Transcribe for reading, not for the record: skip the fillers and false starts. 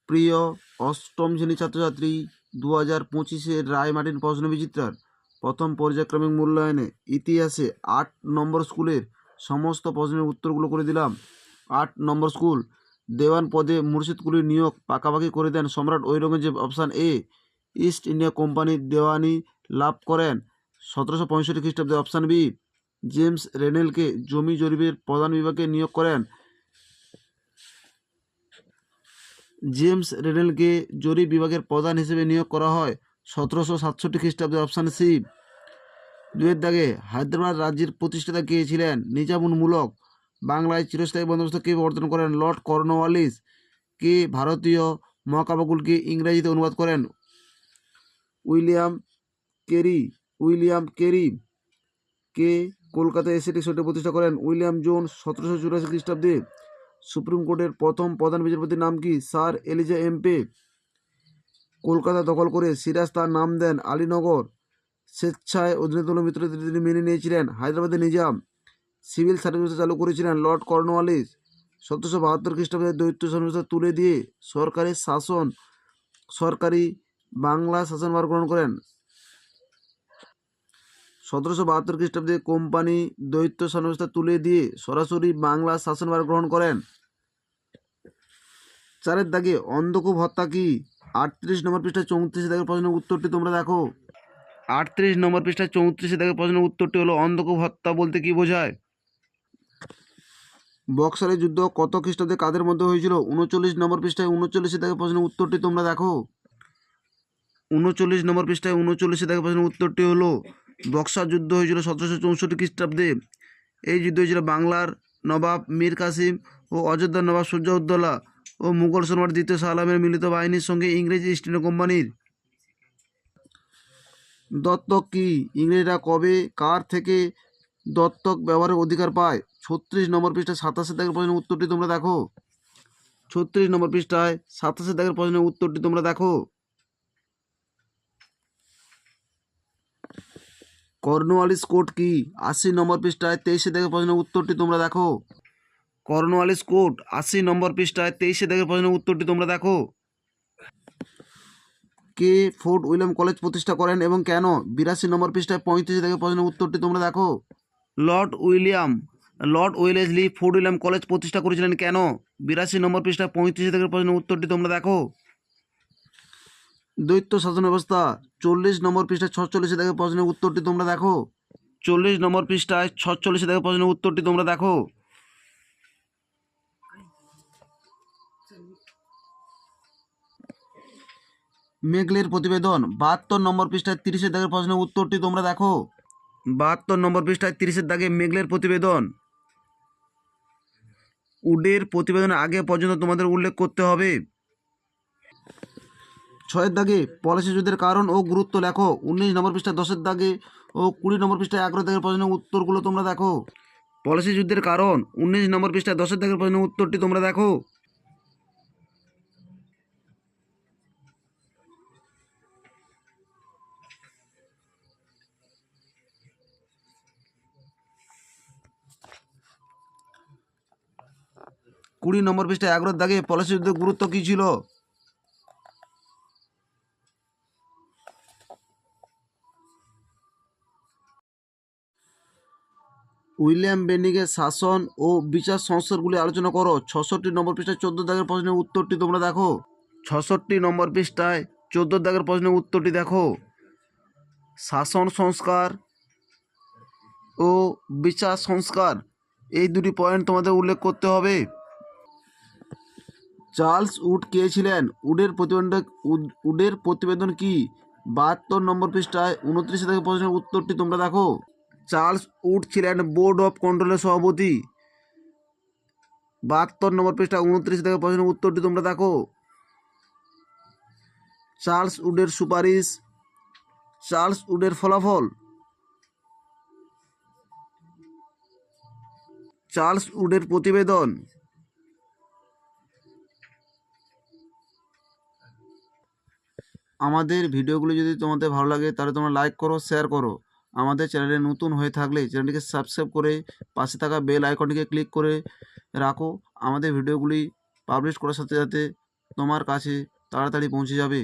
প্রিয় অষ্টম শ্রেণী ছাত্রছাত্রী, 2025-এর রায়মার্টিন প্রশ্নবিচিত্রার প্রথম পর্যায়ক্রমিক মূল্যায়নে ইতিহাসে 8 নম্বর স্কুলের সমস্ত প্রশ্নের উত্তরগুলো করে দিলাম। 8 নম্বর স্কুল, দেওয়ান পদে মুর্শিদ কুলির নিয়োগ পাকাপাকি করে দেন সম্রাট Aurangzeb. Option A, east India কোম্পানির দেওয়ানি লাভ করেন 1765 খ্রিস্টাব্দে। অপশান বি, জেমস রেনেলকে জমি জরিপের প্রধান বিভাগে নিয়োগ করেন। জেমস রেনেলকে জরিপ বিভাগের প্রধান হিসেবে নিয়োগ করা হয় 1767 খ্রিস্টাব্দে। অপশান সি, দুয়ের দাগে হায়দ্রাবাদ রাজ্যের প্রতিষ্ঠাতা কে ছিলেন? নিজামুল মুলক। বাংলায় চিরস্থায়ী বন্দোবস্ত কে প্রবর্তন করেন? Lord Cornwallis. কে ভারতীয় মহাকাব্যগুলিকে ইংরেজিতে অনুবাদ করেন? William Carey. William Carey. কে কলকাতা এসিটিক সোসাইটি প্রতিষ্ঠা করেন? উইলিয়াম জোন্স 1784 খ্রিস্টাব্দে। সুপ্রিম কোর্টের প্রথম প্রধান বিচারপতির নাম কি? Sir Eliza এমপে। কলকাতা দখল করে সিরাজ তার নাম দেন আলীনগর। স্বেচ্ছায় অধীনতম মিত্রদের তিনি মেনে নিয়েছিলেন হায়দ্রাবাদের নিজাম। সিভিল সার্ভিস চালু করেছিলেন লর্ড কর্নওয়ালিস। 1772 খ্রিস্টাব্দে দ্বৈত সংস্থা তুলে দিয়ে সরকারি বাংলা শাসনভার গ্রহণ করেন। 1772 খ্রিস্টাব্দে কোম্পানি দ্বৈত সংস্থা তুলে দিয়ে সরাসরি বাংলা শাসনভার গ্রহণ করেন। 4-এর দাগে অন্ধকূপ হত্যা কি? 38 নম্বর পৃষ্ঠায় 34 দাগের প্রশ্নের উত্তরটি তোমরা দেখো। 38 নম্বর পৃষ্ঠায় 34 দাগের প্রশ্নের উত্তরটি হলো অন্ধকূপ হত্যা বলতে কি বোঝায়? বক্সারের যুদ্ধ কত খ্রিস্টাব্দে কাদের মধ্যে হয়েছিল? 39 নম্বর পৃষ্ঠায় 39 দাগের প্রশ্নের উত্তরটি তোমরা দেখো। 39 নম্বর পৃষ্ঠায় 39 দাগের প্রশ্নের উত্তরটি হলো বক্সার যুদ্ধ হয়েছিল 1764 খ্রিস্টাব্দে। এই যুদ্ধ হয়েছিল বাংলার নবাব মীর কাসিম ও অযোধ্যার নবাব সুজাউদ্দৌলা ও মুঘল সম্রাট দ্বিতীয় শাহ আলমের মিলিত বাহিনীর সঙ্গে ইংরেজ ইস্ট ইন্ডিয়া কোম্পানির। দত্তক কি? ইংরেজরা কবে কার থেকে দত্তক ব্যবহারের অধিকার পায়? 36 নম্বর পৃষ্ঠায় 27 দাগের প্রশ্নের উত্তরটি তোমরা দেখো। 36 নম্বর পৃষ্ঠায় 27 দাগের প্রশ্নের উত্তরটি তোমরা দেখো। কর্নওয়ালিস কোড কি? 80 নম্বর পৃষ্ঠায় 23 দাগের প্রশ্নের উত্তরটি তোমরা দেখো। কর্নওয়ালিস কোড 80 নম্বর পৃষ্ঠায় 23 দাগের প্রশ্নের উত্তরটি তোমরা দেখো। কে ফোর্ট উইলিয়াম কলেজ প্রতিষ্ঠা করেন এবং কেন? 82 নম্বর পৃষ্ঠায় 35 দাগের প্রশ্নের উত্তরটি তোমরা দেখো। Lord Wellesley fort William college প্রতিষ্ঠা করেছিলেন কেন? 82 নম্বর পৃষ্ঠায় 35 দাগের প্রশ্নের উত্তরটি তোমরা দেখো। দ্বৈত শাসন ব্যবস্থা 40 নম্বর পৃষ্ঠায় 46 দাগের প্রশ্নের উত্তরটি তোমরা দেখো। 40 নম্বর পৃষ্ঠায় 46 দাগের প্রশ্নের উত্তরটি তোমরা দেখো। মেগলের প্রতিবেদন 72 নম্বর পৃষ্ঠায় 30 দাগের প্রশ্নের উত্তরটি তোমরা দেখো। 72 নম্বর পৃষ্ঠায় 30 দাগে মেগলের প্রতিবেদন। উডের প্রতিবেদনের আগে পর্যন্ত তোমাদের উল্লেখ করতে হবে। 6-এর দাগে পলাশী যুদ্ধের কারণ ও গুরুত্ব লেখো। 19 নম্বর পৃষ্ঠায় 10-এর দাগে ও 20 নম্বর পৃষ্ঠায় 11 দাগের প্রশ্নের উত্তরগুলো তোমরা দেখো। পলাশী যুদ্ধের কারণ 19 নম্বর পৃষ্ঠায় 10-এর দাগের প্রশ্নের উত্তরটি তোমরা দেখো। কুড়ি নম্বর পৃষ্ঠায় 11 দাগে পলাশী যুদ্ধের গুরুত্ব কী ছিল? উইলিয়াম বেন্টিংয়ের শাসন ও বিচার সংস্কারগুলি আলোচনা করো। 66 নম্বর পৃষ্ঠায় 14 দাগের প্রশ্নের উত্তরটি তোমরা দেখো। 66 নম্বর পৃষ্ঠায় 14 দাগের প্রশ্নের উত্তরটি দেখো। শাসন সংস্কার ও বিচার সংস্কার এই দুটি পয়েন্ট তোমাদের উল্লেখ করতে হবে। চার্লস উড কে ছিলেন? উডের প্রতিবেদন কি? 72 নম্বর পৃষ্ঠায় 29 দাগের প্রশ্নের উত্তরটি তোমরা দেখো। চার্লস উড ছিলেন বোর্ড অফ কন্ট্রোলের সভাপতি। 72 নম্বর পৃষ্ঠা 29 দাগের প্রশ্নের উত্তরটি তোমরা দেখো। চার্লস উডের সুপারিশ, চার্লস উডের ফলাফল, চার্লস উডের প্রতিবেদন। আমাদের ভিডিওগুলি যদি তোমাদের ভালো লাগে তাহলে তোমরা লাইক করো, শেয়ার করো। আমাদের চ্যানেলে নতুন হয়ে থাকলে চ্যানেলটিকে সাবস্ক্রাইব করে পাশে থাকা বেল আইকনটিকে ক্লিক করে রাখো। আমাদের ভিডিওগুলি পাবলিশ করার সাথে সাথে তোমার কাছে তাড়াতাড়ি পৌঁছে যাবে।